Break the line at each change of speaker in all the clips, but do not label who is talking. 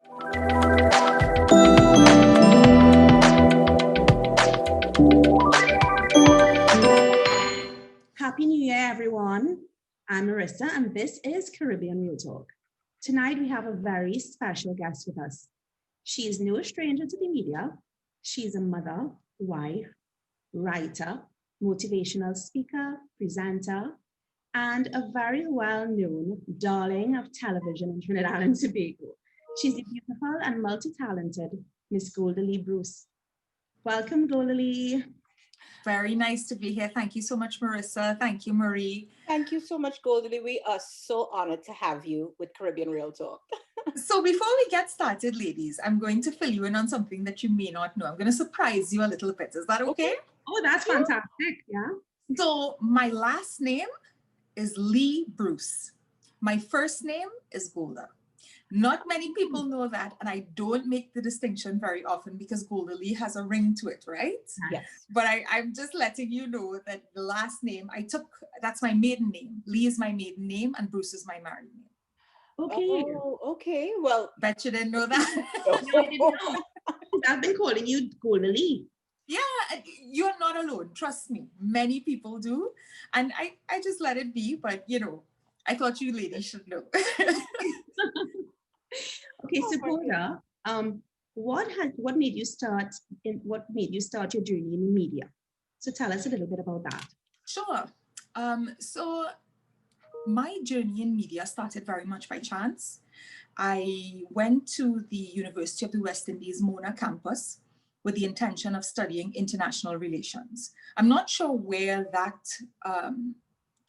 Happy New Year, everyone. I'm Marissa, and this is Caribbean Real Talk. Tonight, we have a very special guest with us. She is no stranger to the media. She's a mother, wife, writer, motivational speaker, presenter, and a very well-known darling of television in Trinidad and Tobago. She's the beautiful and multi-talented Miss Golda Lee Bruce. Welcome, Golda Lee.
Very nice to be here. Thank you so much, Marissa. Thank you, Marie.
Thank you so much, Golda Lee. We are so honored to have you with Caribbean Real Talk.
So before we get started, ladies, I'm going to fill you in on something that you may not know. I'm going to surprise you a little bit. Is that okay?
Oh, that's fantastic. Yeah.
So my last name is Lee Bruce. My first name is Golda. Not many people know that, and I don't make the distinction very often because Golda Lee has a ring to it, right?
Yes.
But I'm just letting you know that the last name I took, that's my maiden name. Lee is my maiden name and Bruce is my married name.
Okay.
Oh, okay. Well,
Bet you didn't know that.
No, I didn't know. I've been calling you Golda Lee.
Yeah, you're not alone. Trust me. Many people do. And I just let it be. But, you know, I thought you ladies should know.
Okay, so Golda, what made you start your journey in the media? So tell us a little bit about that.
Sure. So my journey in media started very much by chance. I went to the University of the West Indies Mona campus with the intention of studying international relations. I'm not sure where that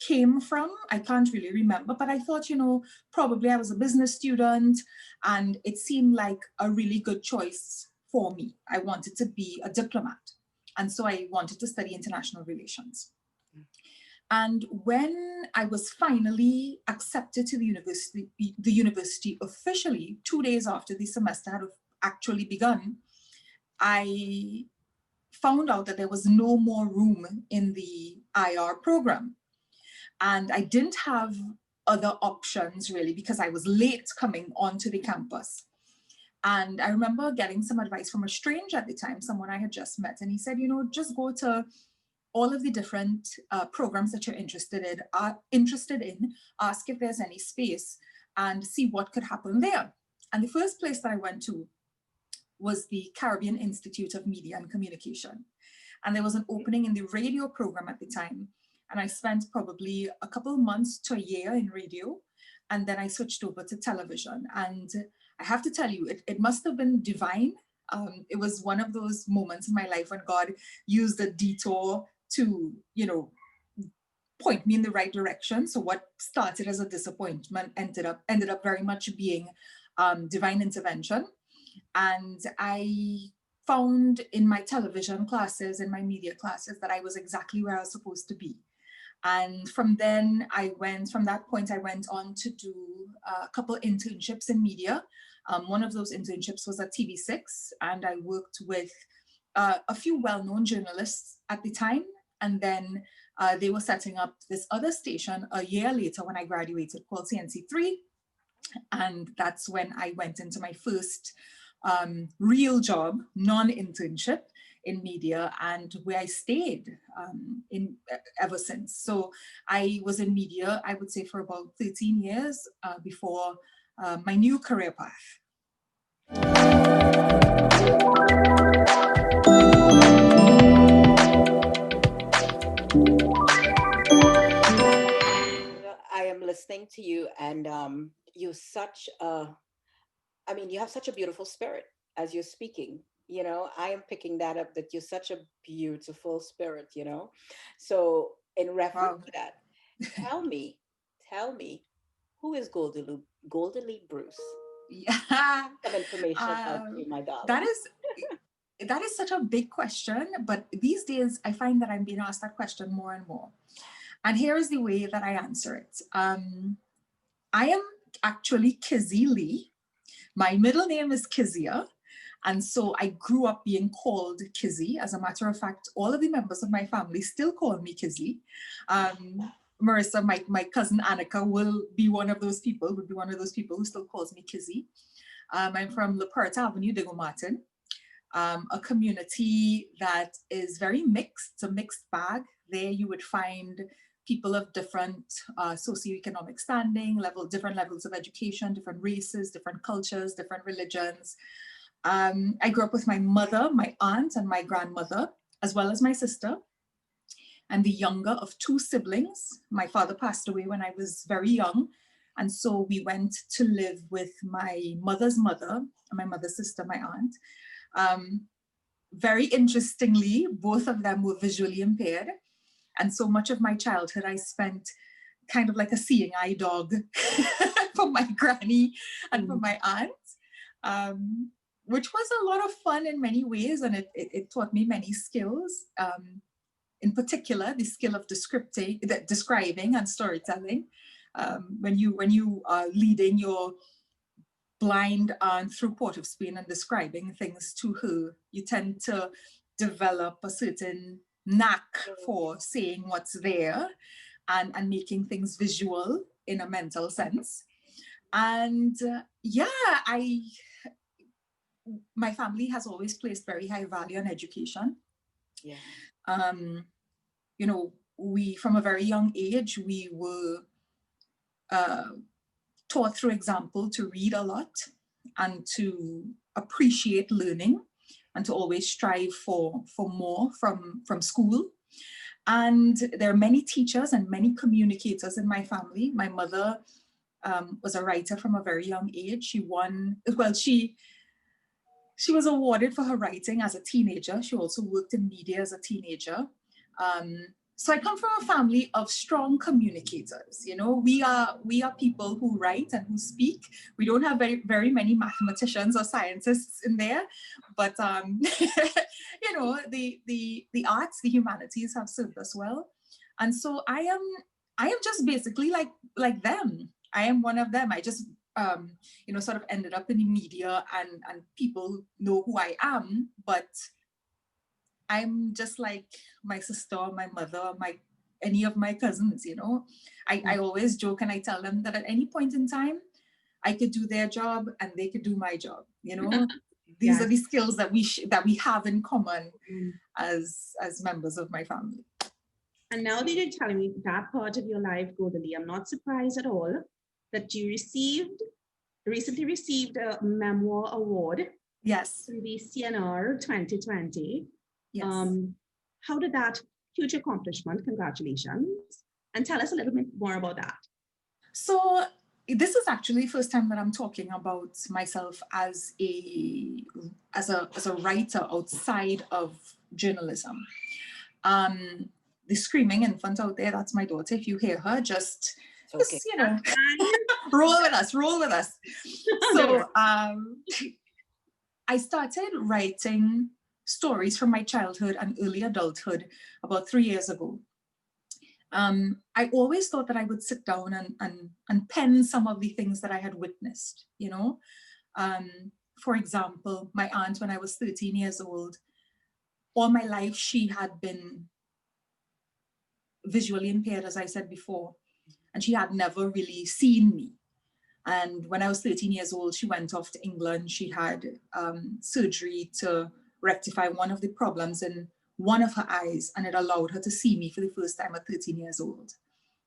came from. I can't really remember, but I thought, you know, probably I was a business student and it seemed like a really good choice for me. I wanted to be a diplomat. And so I wanted to study international relations. And when I was finally accepted to the university officially, 2 days after the semester had actually begun, I found out that there was no more room in the IR program. And I didn't have other options really because I was late coming onto the campus. And I remember getting some advice from a stranger at the time, someone I had just met. And he said, you know, just go to all of the different programs that you're interested in, ask if there's any space and see what could happen there. And the first place that I went to was the Caribbean Institute of Media and Communication. And there was an opening in the radio program at the time. And I spent probably a couple of months to a year in radio. And then I switched over to television. And I have to tell you, it must have been divine. It was one of those moments in my life when God used a detour to, you know, point me in the right direction. So what started as a disappointment ended up very much being divine intervention. And I found in my television classes, in my media classes, that I was exactly where I was supposed to be. And from that point, I went on to do a couple of internships in media. One of those internships was at TV6, and I worked with a few well-known journalists at the time. And then they were setting up this other station a year later when I graduated called CNC3. And that's when I went into my first real job, non-internship in media, and where I stayed ever since. So I was in media, I would say, for about 13 years before my new career path.
I am listening to you, and you have such a beautiful spirit as you're speaking. You know, I am picking that up, that you're such a beautiful spirit, you know. So in reference to that, tell me, who is Golda Lee Bruce?
Yeah.
Some information about you, my darling.
That is such a big question, but these days I find that I'm being asked that question more and more. And here is the way that I answer it. I am actually Kizzy Lee. My middle name is Kizia. And so I grew up being called Kizzy. As a matter of fact, all of the members of my family still call me Kizzy. Marissa, my cousin Annika, would be one of those people who still calls me Kizzy. I'm from La Puerta Avenue, Diego Martin, a community that is very mixed. It's a mixed bag. There you would find people of different socioeconomic standing, different levels of education, different races, different cultures, different religions. I grew up with my mother, my aunt, and my grandmother, as well as my sister. I'm the younger of two siblings. My father passed away when I was very young. And so we went to live with my mother's mother, and my mother's sister, my aunt. Very interestingly, both of them were visually impaired. And so much of my childhood, I spent kind of like a seeing eye dog for my granny and for my aunt, which was a lot of fun in many ways. And it taught me many skills, in particular, the skill of describing and storytelling. When you are leading your blind aunt through Port of Spain and describing things to her, you tend to develop a certain knack for saying what's there and making things visual in a mental sense. And my family has always placed very high value on education. Yeah. You know, we, from a very young age, we were taught through example to read a lot and to appreciate learning and to always strive for more from school. And there are many teachers and many communicators in my family. My mother was a writer from a very young age. She was awarded for her writing as a teenager. She also worked in media as a teenager. So I come from a family of strong communicators. You know, we are people who write and who speak. We don't have very many mathematicians or scientists in there, but you know, the arts, the humanities have served us well. And so I am just basically like them. I am one of them. I just you know, sort of ended up in the media and people know who I am, but I'm just like my sister, my mother, any of my cousins, you know. I always joke and I tell them that at any point in time, I could do their job and they could do my job, you know. These are the skills that we have in common as members of my family.
And now that you're telling me that part of your life, Golda Lee, I'm not surprised at all that you recently received a memoir award.
Yes.
Through the CNR 2020.
Yes.
How did that huge accomplishment? Congratulations. And tell us a little bit more about that.
So this is actually the first time that I'm talking about myself as a writer outside of journalism. The screaming infant out there, that's my daughter. If you hear her, just you know, roll with us. So I started writing stories from my childhood and early adulthood about 3 years ago. I always thought that I would sit down and pen some of the things that I had witnessed, you know. For example, my aunt, when I was 13 years old, all my life she had been visually impaired, as I said before, and she had never really seen me. And when I was 13 years old, she went off to England. She had surgery to rectify one of the problems in one of her eyes, and it allowed her to see me for the first time at 13 years old.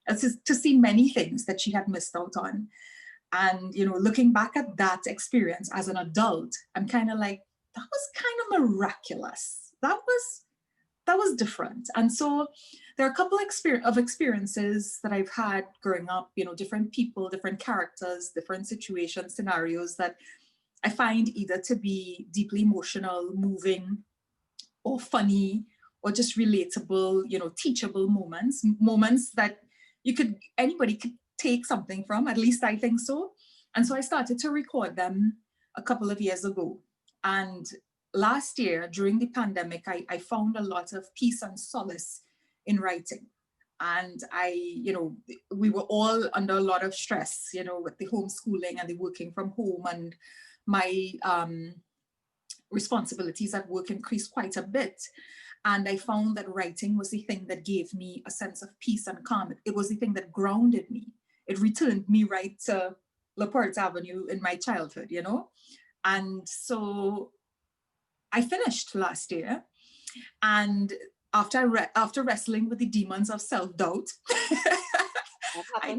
To see many things that she had missed out on. And, you know, looking back at that experience as an adult, I'm kind of like, that was kind of miraculous. That was different. And so there are a couple of experiences that I've had growing up, you know, different people, different characters, different situations, scenarios that I find either to be deeply emotional, moving, or funny, or just relatable, you know, teachable moments that anybody could take something from, at least I think so. And so I started to record them a couple of years ago. And last year, during the pandemic, I found a lot of peace and solace in writing. And you know, we were all under a lot of stress, you know, with the homeschooling and the working from home, and my responsibilities at work increased quite a bit. And I found that writing was the thing that gave me a sense of peace and calm. It was the thing that grounded me. It returned me right to LaPorte Avenue in my childhood, you know? And so I finished last year. And after wrestling with the demons of self-doubt, I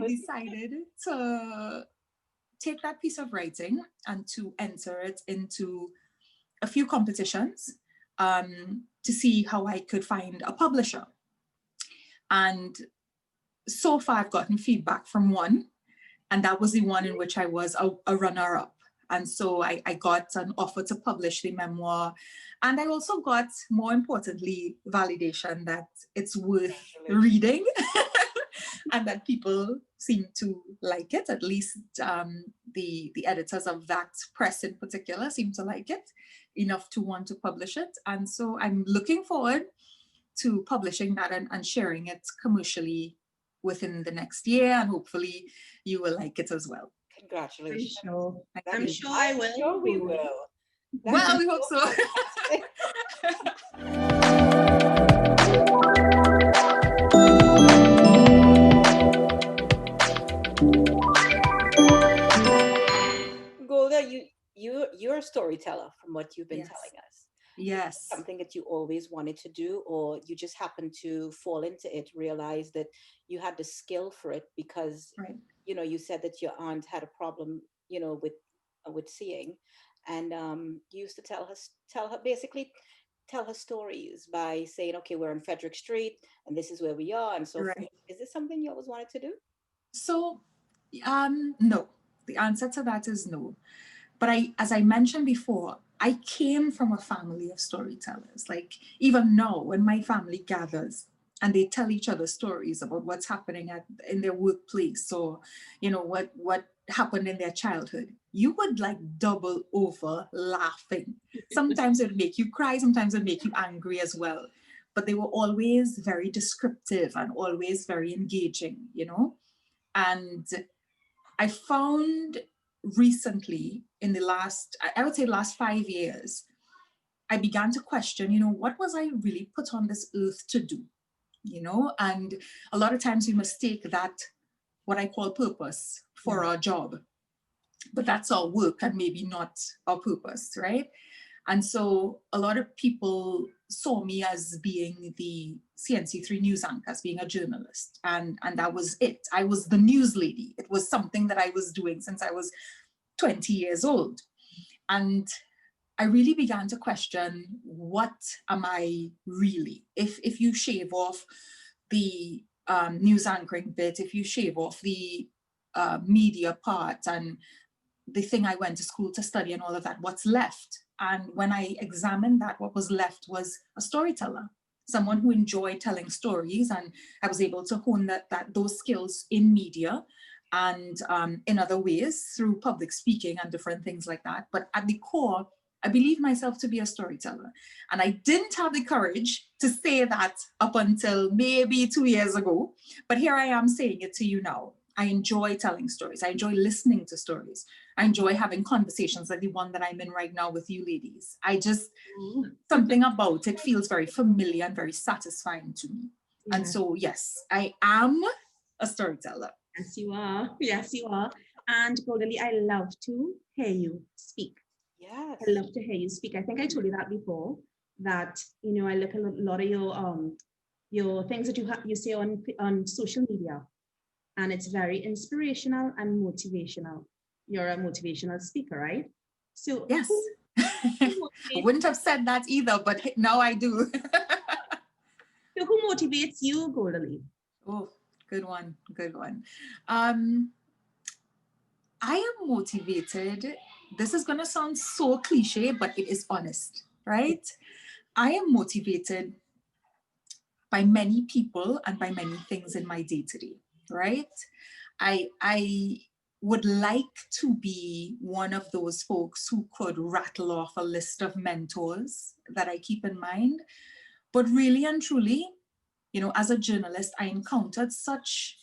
decided to take that piece of writing and to enter it into a few competitions to see how I could find a publisher. And so far I've gotten feedback from one, and that was the one in which I was a runner-up. And so I got an offer to publish the memoir. And I also got, more importantly, validation that it's worth reading and that people seem to like it. At least the editors of that press in particular seem to like it enough to want to publish it. And so I'm looking forward to publishing that and sharing it commercially within the next year. And hopefully you will like it as well.
Congratulations.
I'm sure I will.
I'm sure we will.
Well, we hope so.
Golda, you're a storyteller from what you've been telling us.
Yes.
Something that you always wanted to do, or you just happened to fall into it, realize that you had the skill for it because, you know, you said that your aunt had a problem, you know, with seeing, and you used to tell her stories by saying, okay, we're on Frederick Street and this is where we are, and so forth. Is this something you always wanted to do?
So, no. The answer to that is no. But as I mentioned before, I came from a family of storytellers. Like even now, when my family gathers and they tell each other stories about what's happening in their workplace, or you know what happened in their childhood, you would like double over laughing. Sometimes it would make you cry, sometimes it would make you angry as well. But they were always very descriptive and always very engaging, you know. And I found recently, in the last 5 years, I began to question, you know, what was I really put on this earth to do? You know, and a lot of times we mistake that, what I call purpose, for our job. But that's our work and maybe not our purpose, right? And so a lot of people saw me as being the CNC3 news anchor, as being a journalist. And that was it. I was the news lady. It was something that I was doing since I was 20 years old. And I really began to question, what am I really? If you shave off the news anchoring bit, if you shave off the media part and the thing I went to school to study and all of that, what's left? And when I examined that, what was left was a storyteller, someone who enjoyed telling stories. And I was able to hone those skills in media and in other ways through public speaking and different things like that. But at the core, I believe myself to be a storyteller. And I didn't have the courage to say that up until maybe 2 years ago. But here I am saying it to you now. I enjoy telling stories. I enjoy listening to stories. I enjoy having conversations like the one that I'm in right now with you ladies. Something about it feels very familiar and very satisfying to me. Yeah. And so, yes, I am a storyteller.
Yes, you are. Yes, you are. And Golda Lee, I love to hear you speak.
Yes.
I love to hear you speak. I think I told you that before, that, you know, I look at a lot of your things that you say on social media, and it's very inspirational and motivational. You're a motivational speaker, right? So
yes. I wouldn't have said that either, but now I do.
So who motivates you, Golda Lee?
Oh, good one. Good one. I am motivated. This is going to sound so cliche, but it is honest, right? I am motivated by many people and by many things in my day-to-day, right? I would like to be one of those folks who could rattle off a list of mentors that I keep in mind. But really and truly, you know, as a journalist, I encountered such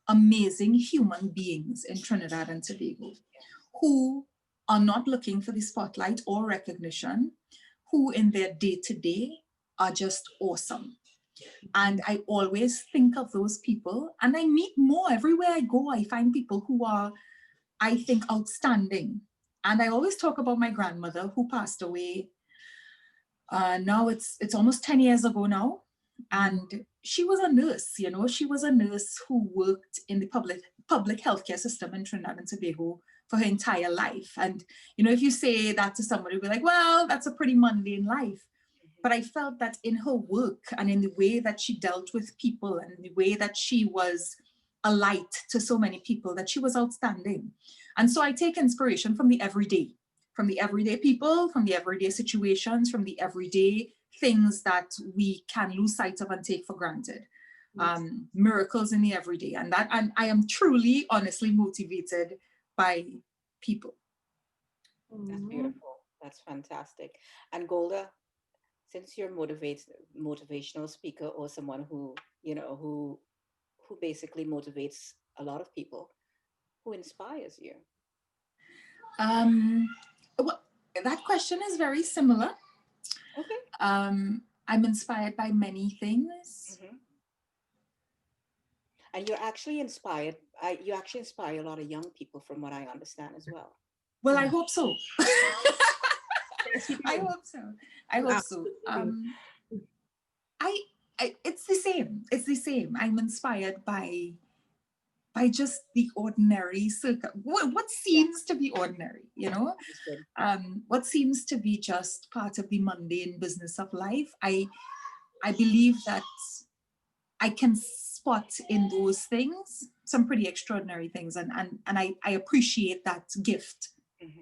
amazing human beings in Trinidad and Tobago who are not looking for the spotlight or recognition, who in their day-to-day are just awesome. And I always think of those people, and I meet more everywhere I go. I find people who are, I think, outstanding. And I always talk about my grandmother who passed away. Now it's almost 10 years ago now. And she was a nurse, you know, she was a nurse who worked in the public healthcare system in Trinidad and Tobago for her entire life. And, you know, if you say that to somebody, you'll be like, well, that's a pretty mundane life. But I felt that in her work and in the way that she dealt with people and the way that she was a light to so many people, that she was outstanding. And so I take inspiration from the everyday people, from the everyday situations, from the everyday things that we can lose sight of and take for granted. Miracles in the everyday. And I am truly, honestly motivated by people.
That's beautiful. That's fantastic. And Golda, since you're motivational speaker, or someone who, you know, who basically motivates a lot of people, who inspires you?
Well, that question is very similar.
Okay.
I'm inspired by many things.
And you're actually inspired. You actually inspire a lot of young people, from what I understand as well.
Well, I hope so. I hope so. I hope so. It's the same. It's the same. I'm inspired by just the ordinary what seems to be ordinary, you know, what seems to be just part of the mundane business of life. I believe that I can spot in those things some pretty extraordinary things, and I appreciate that gift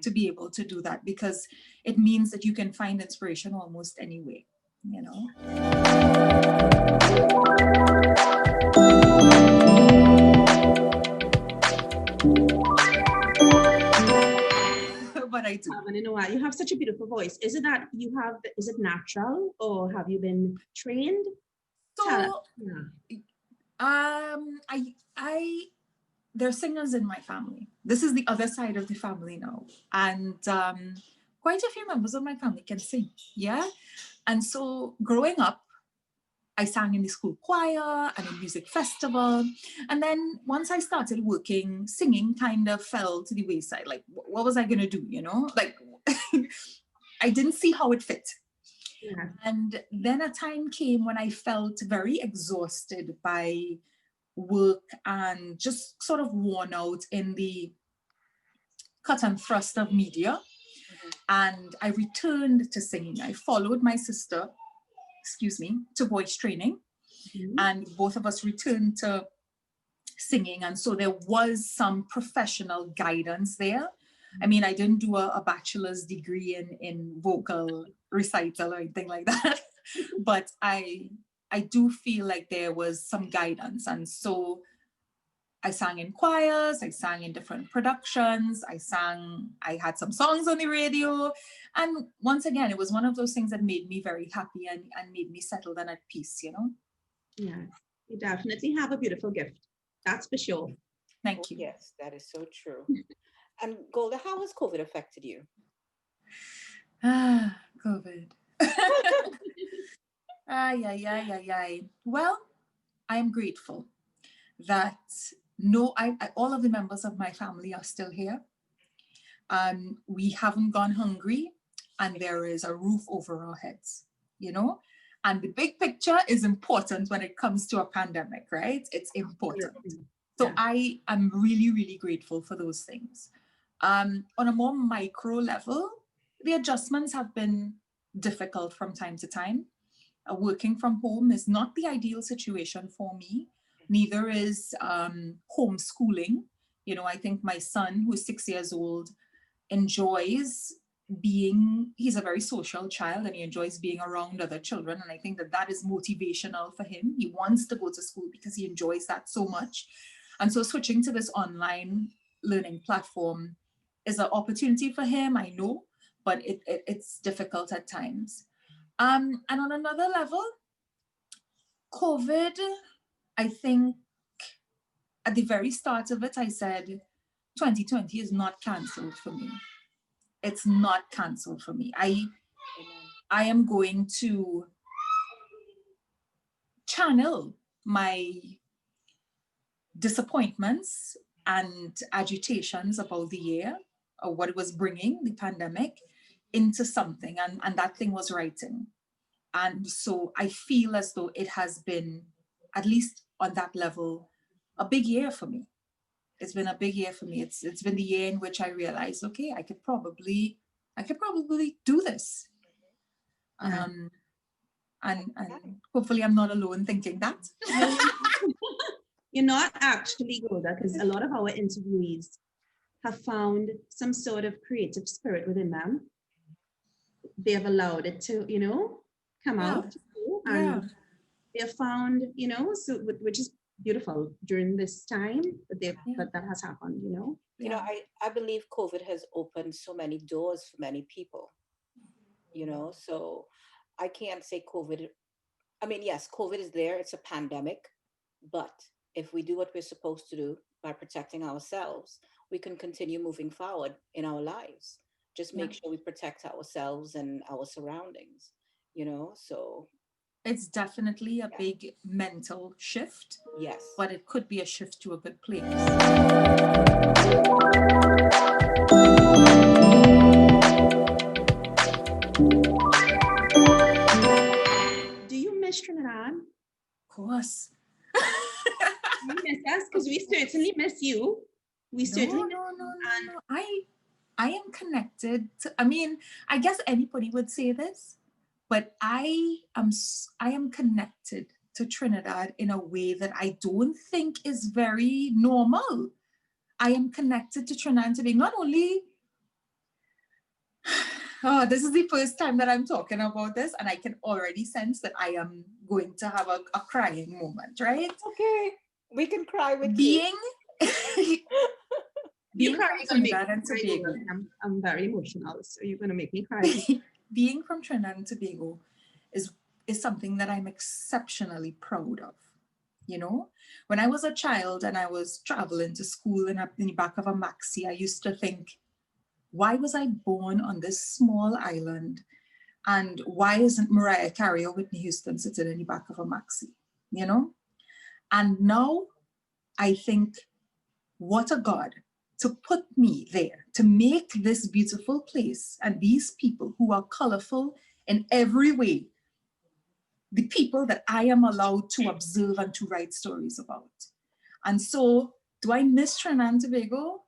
to be able to do that, because it means that you can find inspiration almost anywhere, you know. But I do.
And you know what? You have such a beautiful voice. Is it that you have? Is it natural, or have you been trained?
So, there are singers in my family. This is the other side of the family now, and quite a few members of my family can sing. Yeah, and so growing up, I sang in the school choir and in music festival. And then once I started working, singing kind of fell to the wayside. Like, what was I going to do, you know? Like, I didn't see how it fit. Yeah. And then a time came when I felt very exhausted by work and just sort of worn out in the cut and thrust of media. And I returned to singing. I followed my sister, to voice training. And both of us returned to singing. And so there was some professional guidance there. I mean, I didn't do a bachelor's degree in vocal recital or anything like that, but I do feel like there was some guidance. And so I sang in choirs, I sang in different productions, I had some songs on the radio. And once again, it was one of those things that made me very happy and made me settled and at peace, you know?
Yeah, you definitely have a beautiful gift. That's for sure.
Thank you.
Yes, that is so true. And Golda, how has COVID affected you?
COVID. Well, I am grateful that all of the members of my family are still here. We haven't gone hungry, and there is a roof over our heads, you know? And the big picture is important when it comes to a pandemic, right? It's important. So I am really, really grateful for those things. On a more micro level, the adjustments have been difficult from time to time. Working from home is not the ideal situation for me. Neither is homeschooling. You know, I think my son, who is 6 years old, enjoys he's a very social child, and he enjoys being around other children. And I think that is motivational for him. He wants to go to school because he enjoys that so much. And so switching to this online learning platform is an opportunity for him, I know, but it's difficult at times. And on another level, COVID, I think at the very start of it, I said, 2020 is not cancelled for me. It's not cancelled for me. I am going to channel my disappointments and agitations about the year, or what it was bringing, the pandemic, into something. And that thing was writing. And so I feel as though it has been, at least on that level, a big year for me. It's been a big year for me. It's been the year in which I realized, okay, I could probably do this. And hopefully I'm not alone thinking that.
You're not actually, Golda, because a lot of our interviewees have found some sort of creative spirit within them. They have allowed it to, come out. And they have found, so which is beautiful during this time that has happened,
I believe COVID has opened so many doors for many people, so I can't say COVID. I mean, yes, COVID is there. It's a pandemic, but if we do what we're supposed to do by protecting ourselves, we can continue moving forward in our lives. Just make sure we protect ourselves and our surroundings, so.
It's definitely a big mental shift.
Yes.
But it could be a shift to a good place.
Do you miss Trinidad?
Of course.
You miss us? Because we certainly miss you.
No. I am connected to, I guess anybody would say this, but I am connected to Trinidad in a way that I don't think is very normal. I am connected to Trinidad and Tobago, not only, this is the first time that I'm talking about this, and I can already sense that I am going to have a crying moment, right?
Okay, we can cry with you.
Being from Trinidad and Tobago.
I'm very emotional, so you're going to make me cry.
Being from Trinidad and Tobago is something that I'm exceptionally proud of. When I was a child and I was traveling to school in the back of a maxi, I used to think, why was I born on this small island? And why isn't Mariah Carey or Whitney Houston sitting in the back of a maxi? And now I think, what a God to put me there, to make this beautiful place and these people who are colorful in every way, the people that I am allowed to observe and to write stories about. And so, do I miss Trinidad and Tobago?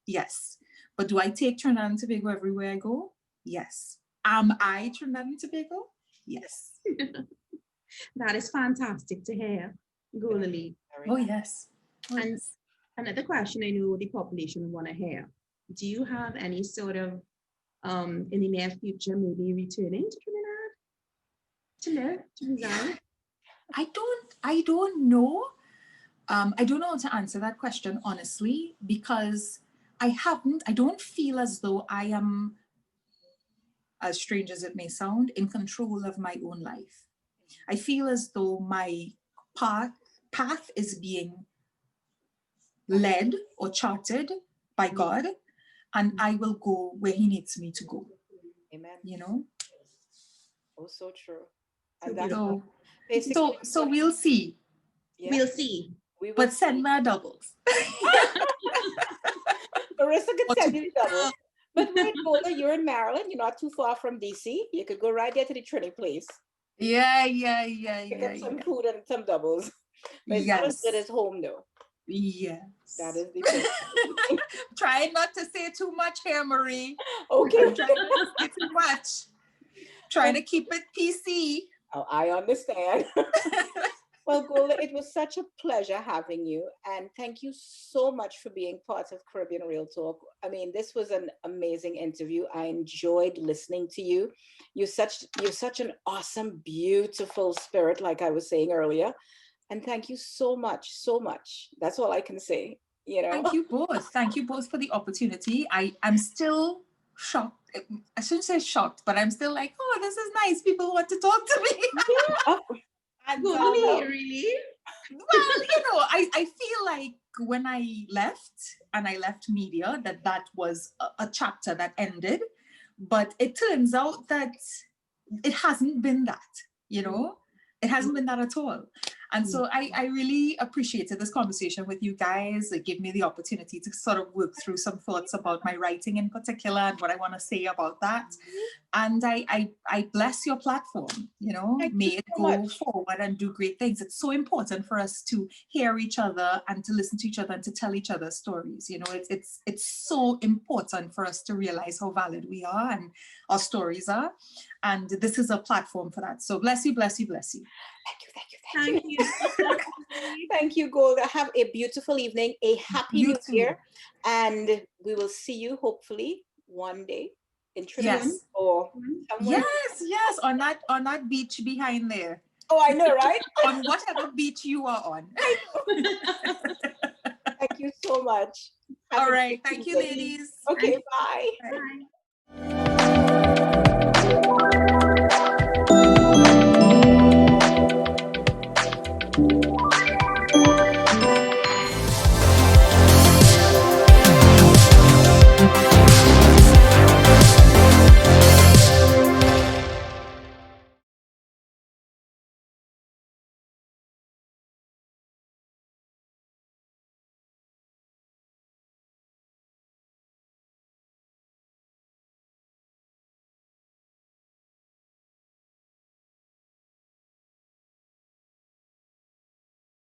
Yes. But do I take Trinidad and Tobago everywhere I go? Yes. Am I Trinidad and Tobago? Yes.
That is fantastic to hear, Golda Lee.
Oh, yes.
And another question I know the population want to hear. Do you have any sort of, in the near future, maybe returning to Trinidad? To live, to reside?
I don't know. I don't know how to answer that question, honestly, because I don't feel as though I am, as strange as it may sound, in control of my own life. I feel as though my path is being led or charted by God, and I will go where He needs me to go.
Amen. Oh, so true. And
so we'll see.
Yeah. We'll see.
But send my doubles.
Marissa could send you doubles. But wait, Golda, you're in Maryland. You're not too far from DC. You could go right there to the Trini place.
Yeah.
Pick up some food and some doubles. But it's not as good as home, though.
Yes.
That is the thing.
Try not to say too much here, Marie.
Okay.
Try not to say too much. Trying to keep it PC.
Oh, I understand. Well, Golda, it was such a pleasure having you. And thank you so much for being part of Caribbean Real Talk. I mean, this was an amazing interview. I enjoyed listening to you. You're such an awesome, beautiful spirit, like I was saying earlier. And thank you so much, so much. That's all I can say.
Thank you both. Thank you both for the opportunity. I'm still shocked. I shouldn't say shocked, but I'm still like, oh, this is nice. People want to talk to me.
Yeah.
Really?
Well, I feel like when I left media, that was a chapter that ended, but it turns out that it hasn't been that, It hasn't been that at all. And so I really appreciated this conversation with you guys. It gave me the opportunity to sort of work through some thoughts about my writing in particular and what I want to say about that. And I bless your platform, you know, may it go forward and do great things. It's so important for us to hear each other and to listen to each other and to tell each other stories. You know, it's so important for us to realize how valid we are and our stories are. And this is a platform for that. So bless you, bless you, bless you.
Thank you. Thank you, Golda. Have a beautiful evening, a happy new year. And we will see you hopefully one day in Trinidad or somewhere.
Yes, on that beach behind there.
Oh, I know, right?
On whatever beach you are on.
Thank you so much.
All right. Thank you, ladies.
Okay,
Bye.
bye.